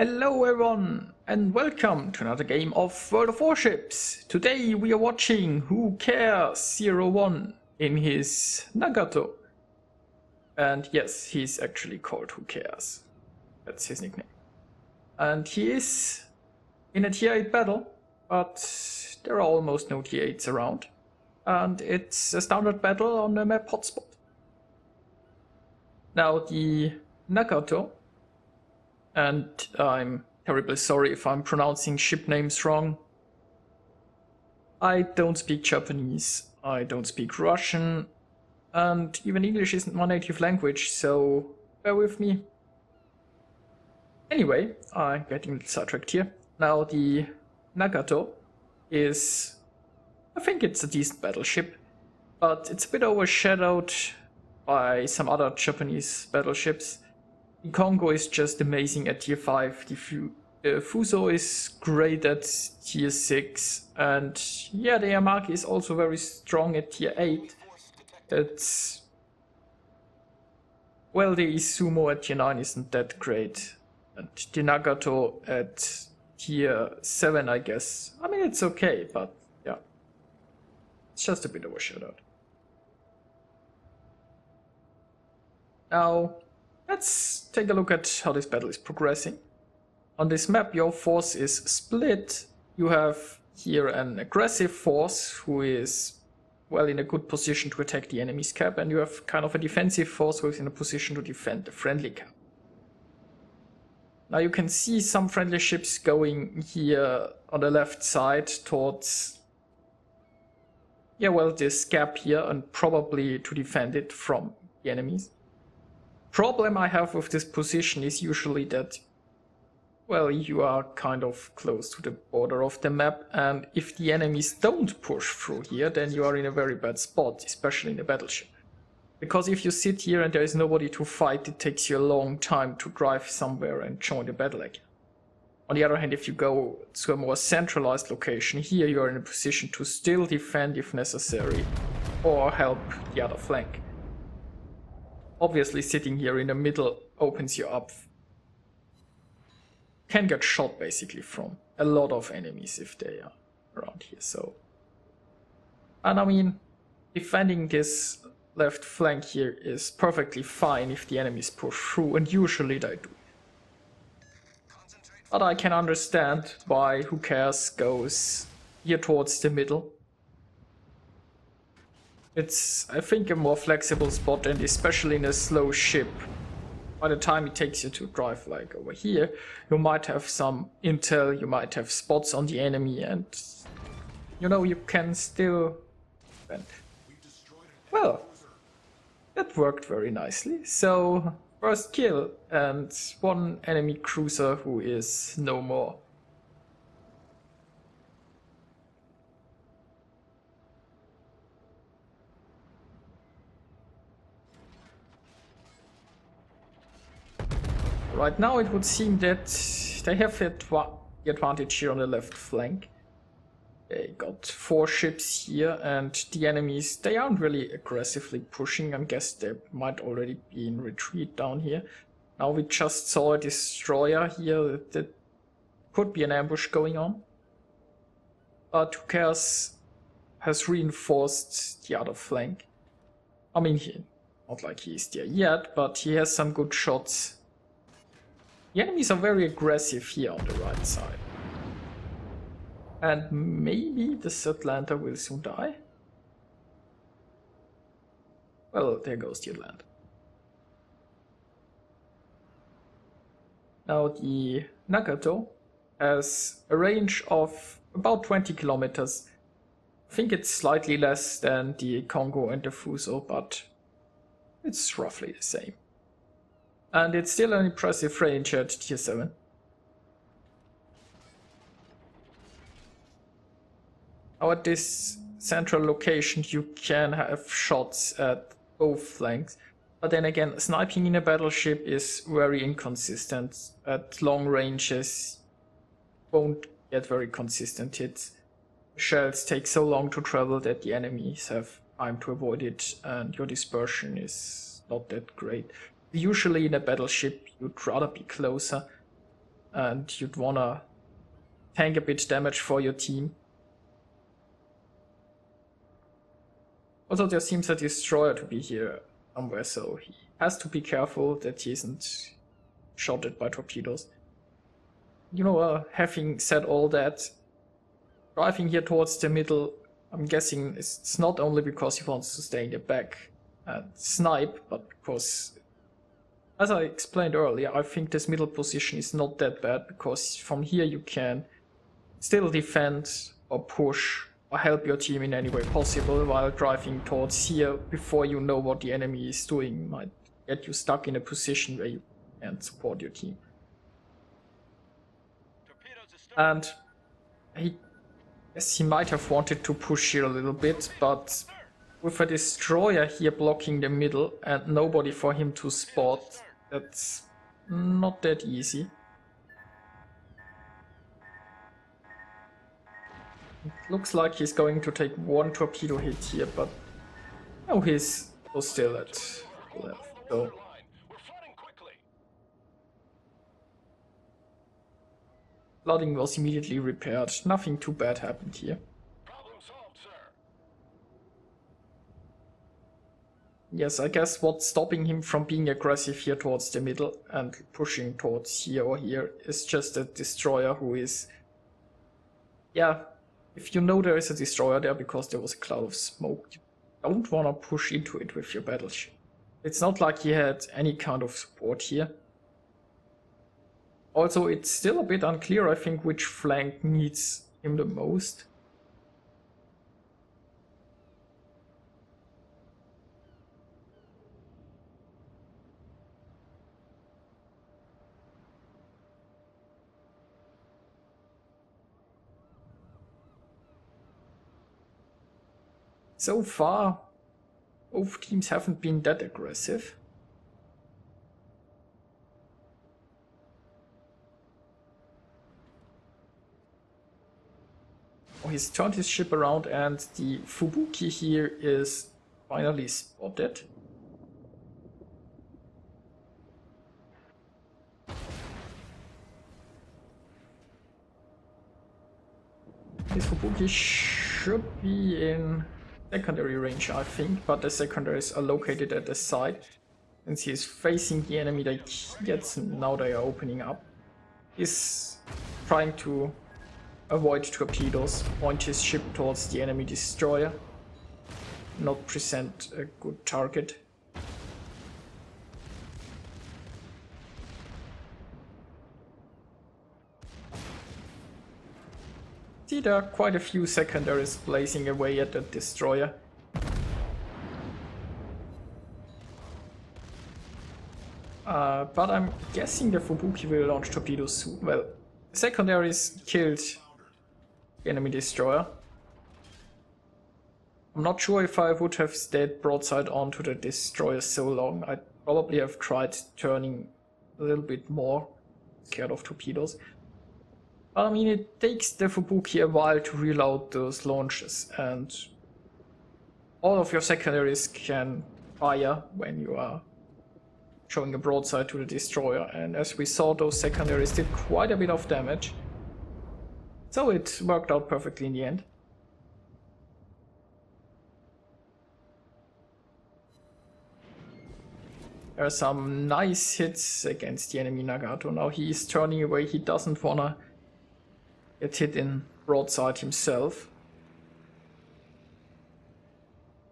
Hello everyone and welcome to another game of World of Warships. Today we are watching Who Cares 01 in his Nagato. And yes, he's actually called Who Cares. That's his nickname. And he is in a tier 8 battle, but there are almost no tier 8s around. And it's a standard battle on the map Hotspot. Now the Nagato, and I'm terribly sorry if I'm pronouncing ship names wrong. I don't speak Japanese, I don't speak Russian, and even English isn't my native language, so bear with me. Anyway, I'm getting a little sidetracked here. Now the Nagato is, I think it's a decent battleship, but it's a bit overshadowed by some other Japanese battleships. The Congo is just amazing at tier 5, the Fuso is great at tier 6, and yeah, the Yamaki is also very strong at tier 8. It's... well, the Izumo at tier 9 isn't that great, and the Nagato at tier 7, I guess. I mean, it's okay, but yeah, it's just a bit overshadowed. Now, let's take a look at how this battle is progressing. On this map, your force is split. You have here an aggressive force who is, well, in a good position to attack the enemy's cap, and you have kind of a defensive force who is in a position to defend the friendly cap. Now you can see some friendly ships going here on the left side towards, yeah, well, this gap here, and probably to defend it from the enemies. Problem I have with this position is usually that, well, you are kind of close to the border of the map, and if the enemies don't push through here, then you are in a very bad spot, especially in a battleship. Because if you sit here and there is nobody to fight, it takes you a long time to drive somewhere and join the battle again. On the other hand, if you go to a more centralized location, here you are in a position to still defend if necessary, or help the other flank. Obviously, sitting here in the middle opens you up. Can get shot basically from a lot of enemies if they are around here. So, and I mean, defending this left flank here is perfectly fine if the enemies push through, and usually they do. But I can understand why Who Cares goes here towards the middle. It's, I think, a more flexible spot, and especially in a slow ship, by the time it takes you to drive like over here, you might have some intel, you might have spots on the enemy, and you know, you can still defend. Well, that worked very nicely. So, first kill, and one enemy cruiser who is no more. Right now it would seem that they have the advantage here on the left flank. They got 4 ships here, and the enemies, they aren't really aggressively pushing. I guess they might already be in retreat down here. Now we just saw a destroyer here that could be an ambush going on. But Who Cares has reinforced the other flank. I mean, not like he is there yet, but he has some good shots. The enemies are very aggressive here on the right side. And maybe the Atlanta will soon die. Well, there goes the Atlanta. Now the Nagato has a range of about 20 kilometers. I think it's slightly less than the Congo and the Fuso, but it's roughly the same. And it's still an impressive range at tier 7. Now at this central location you can have shots at both flanks. But then again, sniping in a battleship is very inconsistent. At long ranges won't get very consistent hits. Shells take so long to travel that the enemies have time to avoid it, and your dispersion is not that great. Usually in a battleship you'd rather be closer, and you'd wanna tank a bit damage for your team. Also, there seems a destroyer to be here somewhere, so he has to be careful that he isn't shotted by torpedoes. You know, having said all that, driving here towards the middle, I'm guessing it's not only because he wants to stay in the back and snipe, but because, as I explained earlier, I think this middle position is not that bad, because from here you can still defend or push or help your team in any way possible, while driving towards here before you know what the enemy is doing might get you stuck in a position where you can't support your team. And yes, he might have wanted to push here a little bit, but with a destroyer here blocking the middle and nobody for him to spot, that's not that easy. It looks like he's going to take one torpedo hit here, but no, he's still at left. So flooding was immediately repaired. Nothing too bad happened here. Yes, I guess what's stopping him from being aggressive here towards the middle and pushing towards here or here is just a destroyer who is... Yeah, if you know there is a destroyer there because there was a cloud of smoke, you don't want to push into it with your battleship. It's not like he had any kind of support here. Also, it's still a bit unclear, I think, which flank needs him the most. So far, both teams haven't been that aggressive. Oh, he's turned his ship around and the Fubuki here is finally spotted. This Fubuki should be in secondary range, I think, but the secondaries are located at the side. Since he's facing the enemy like yet, now they are opening up. He's trying to avoid torpedoes, point his ship towards the enemy destroyer, not present a good target. See, there are quite a few secondaries blazing away at the destroyer. But I'm guessing the Fubuki will launch torpedoes soon. Well, secondaries killed the enemy destroyer. I'm not sure if I would have stayed broadside onto the destroyer so long. I'd probably have tried turning a little bit more, scared of torpedoes. But I mean, it takes the Fubuki a while to reload those launches, and all of your secondaries can fire when you are showing a broadside to the destroyer, and as we saw, those secondaries did quite a bit of damage. So it worked out perfectly in the end. There are some nice hits against the enemy Nagato. Now he is turning away, he doesn't wanna get hit in broadside himself.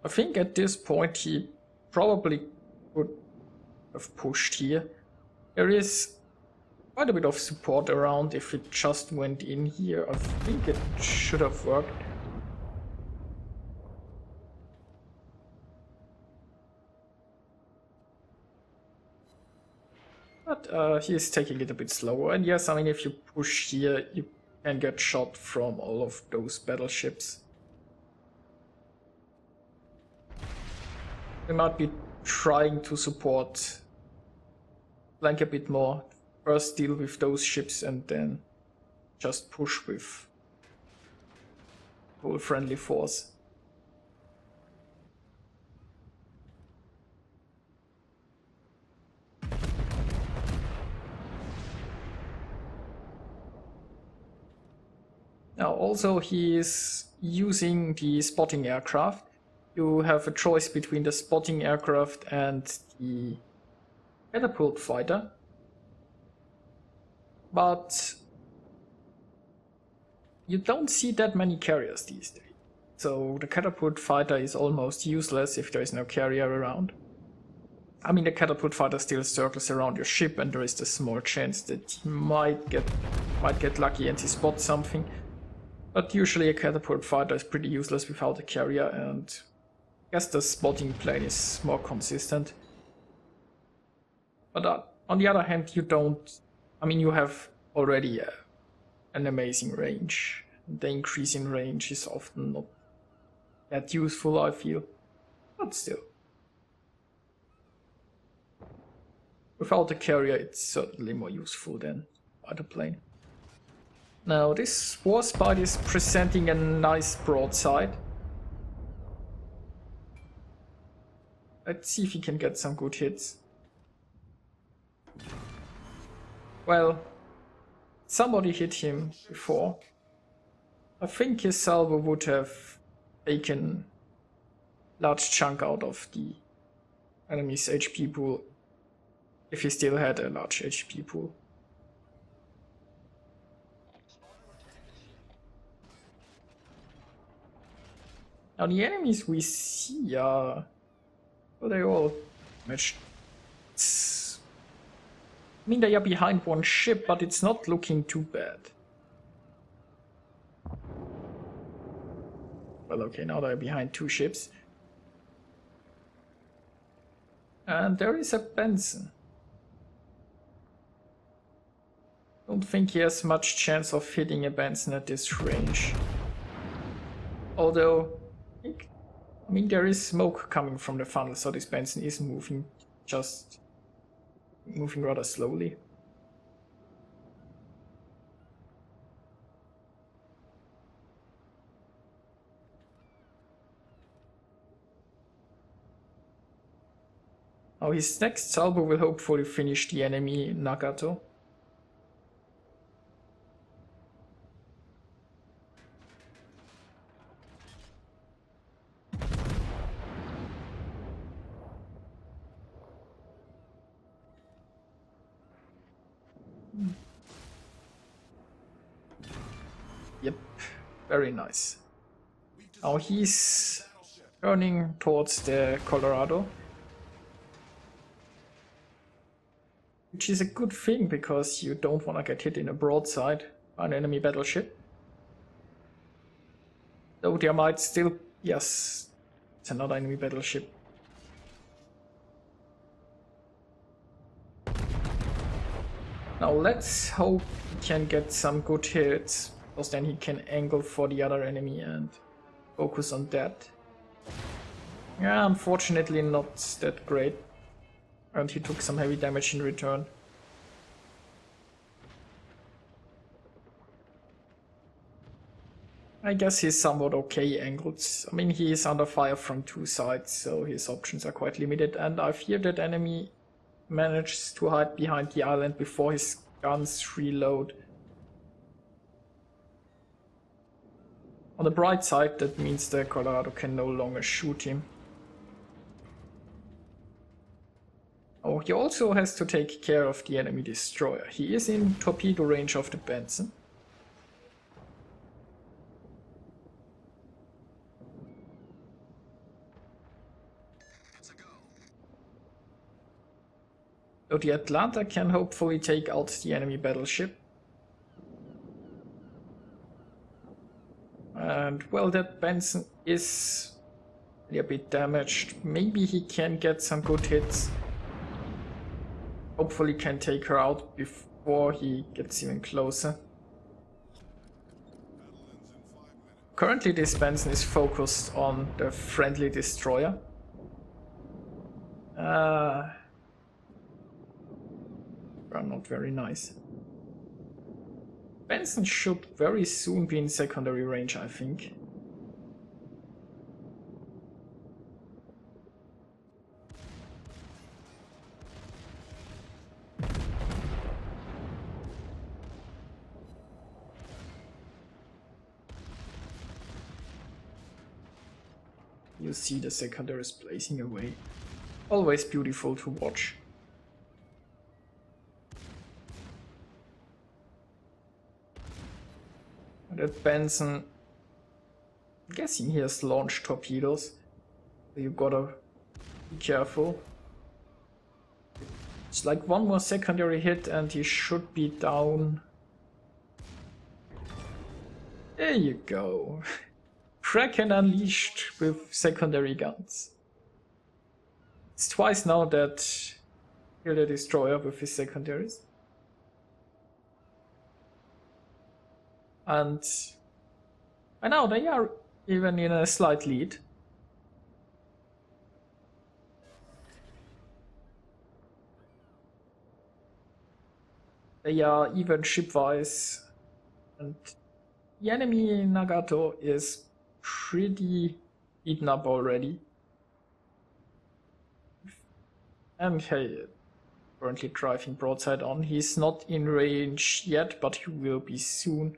I think at this point he probably would have pushed here. There is quite a bit of support around. If it just went in here, I think it should have worked. But he is taking it a bit slower, and yes, I mean, if you push here, you can get shot from all of those battleships. We might be trying to support flank a bit more. First deal with those ships and then just push with whole friendly force. Now also he is using the spotting aircraft. You have a choice between the spotting aircraft and the catapult fighter. But you don't see that many carriers these days. So the catapult fighter is almost useless if there is no carrier around. I mean, the catapult fighter still circles around your ship, and there is the small chance that he might get lucky and he spots something. But usually a catapult fighter is pretty useless without a carrier, and I guess the spotting plane is more consistent. But on the other hand, you have already an amazing range. The increase in range is often not that useful, I feel, but still. Without a carrier, it's certainly more useful than fighter plane. Now, this Warspite is presenting a nice broadside. Let's see if he can get some good hits. Well, somebody hit him before. I think his salvo would have taken a large chunk out of the enemy's HP pool if he still had a large HP pool. Now the enemies we see are... well, they all matched. I mean, they are behind one ship, but it's not looking too bad. Well, okay, now they're behind two ships. And there is a Benson. Don't think he has much chance of hitting a Benson at this range. Although, I mean, there is smoke coming from the funnel, so this Benson is moving rather slowly. Now his next salvo will hopefully finish the enemy Nagato. Yep, very nice. Now he's turning towards the Colorado, which is a good thing because you don't want to get hit in a broadside by an enemy battleship. Though there might still... yes, it's another enemy battleship. Now let's hope he can get some good hits, because then he can angle for the other enemy and focus on that. Yeah, unfortunately not that great. And he took some heavy damage in return. I guess he's somewhat okay angled. I mean, he is under fire from two sides, so his options are quite limited. And I fear that enemy manages to hide behind the island before his guns reload. On the bright side, that means the Colorado can no longer shoot him. Oh, he also has to take care of the enemy destroyer. He is in torpedo range of the Benson. So the Atlanta can hopefully take out the enemy battleship. And well, that Benson is a bit damaged. Maybe he can get some good hits. Hopefully can take her out before he gets even closer. Currently this Benson is focused on the friendly destroyer. Not very nice. Benson should very soon be in secondary range, I think. you see the secondaries blazing away. Always beautiful to watch. And that Benson, I'm guessing he has launched torpedoes. So you gotta be careful. It's like one more secondary hit and he should be down. There you go. Kraken unleashed with secondary guns. It's twice now that kill the destroyer with his secondaries. And now they are even in a slight lead. They are even shipwise, and the enemy Nagato is pretty beaten up already. And hey, currently driving broadside on. He's not in range yet, but he will be soon.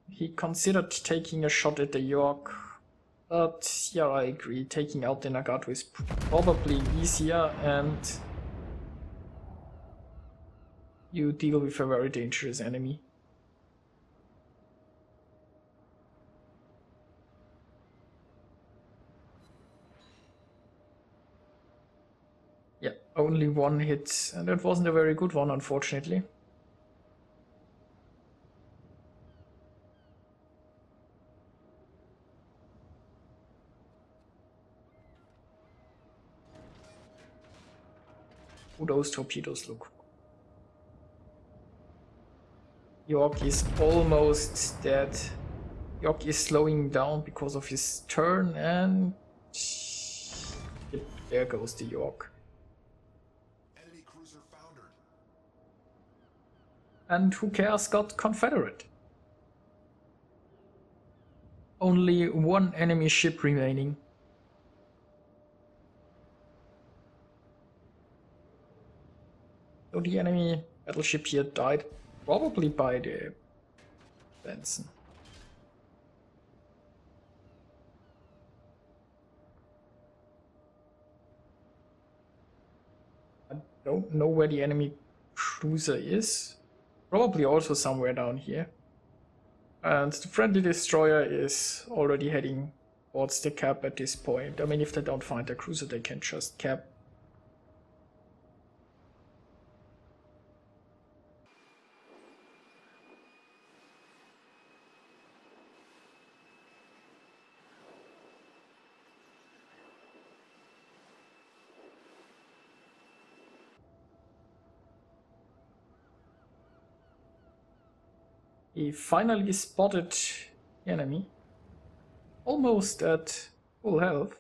He considered taking a shot at the York, but yeah, I agree. Taking out the Nagato is probably easier, and you deal with a very dangerous enemy. Yeah, only one hit, and that wasn't a very good one, unfortunately. Oh, those torpedoes look. York is almost dead. York is slowing down because of his turn, and there goes the York. Enemy cruiser foundered. And who cares, got Confederate. Only one enemy ship remaining. So the enemy battleship here died, probably by the Benson. I don't know where the enemy cruiser is. Probably also somewhere down here. And the friendly destroyer is already heading towards the cap at this point. I mean, if they don't find the cruiser, they can just cap. He finally spotted the enemy, almost at full health.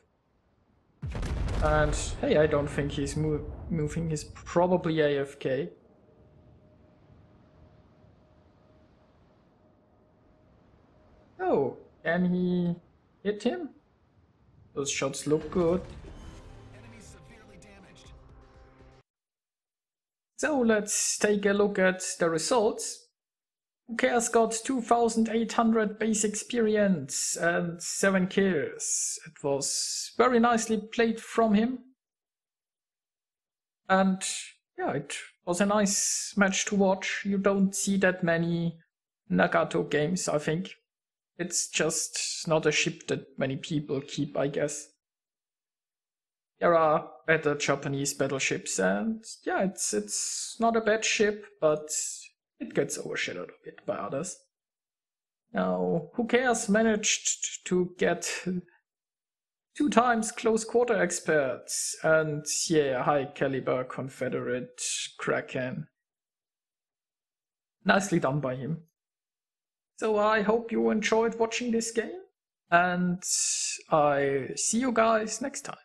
And hey, I don't think he's moving, he's probably AFK. Oh, can he hit him? Those shots look good. Enemy severely damaged. So let's take a look at the results. Who cares got 2,800 base experience and 7 kills. It was very nicely played from him. And yeah, it was a nice match to watch. You don't see that many Nagato games, I think. It's just not a ship that many people keep, I guess. There are better Japanese battleships, and yeah, it's not a bad ship, but it gets overshadowed a bit by others. Now, who cares managed to get 2 times close quarter experts and yeah, high caliber Confederate Kraken. Nicely done by him. So I hope you enjoyed watching this game, and I see you guys next time.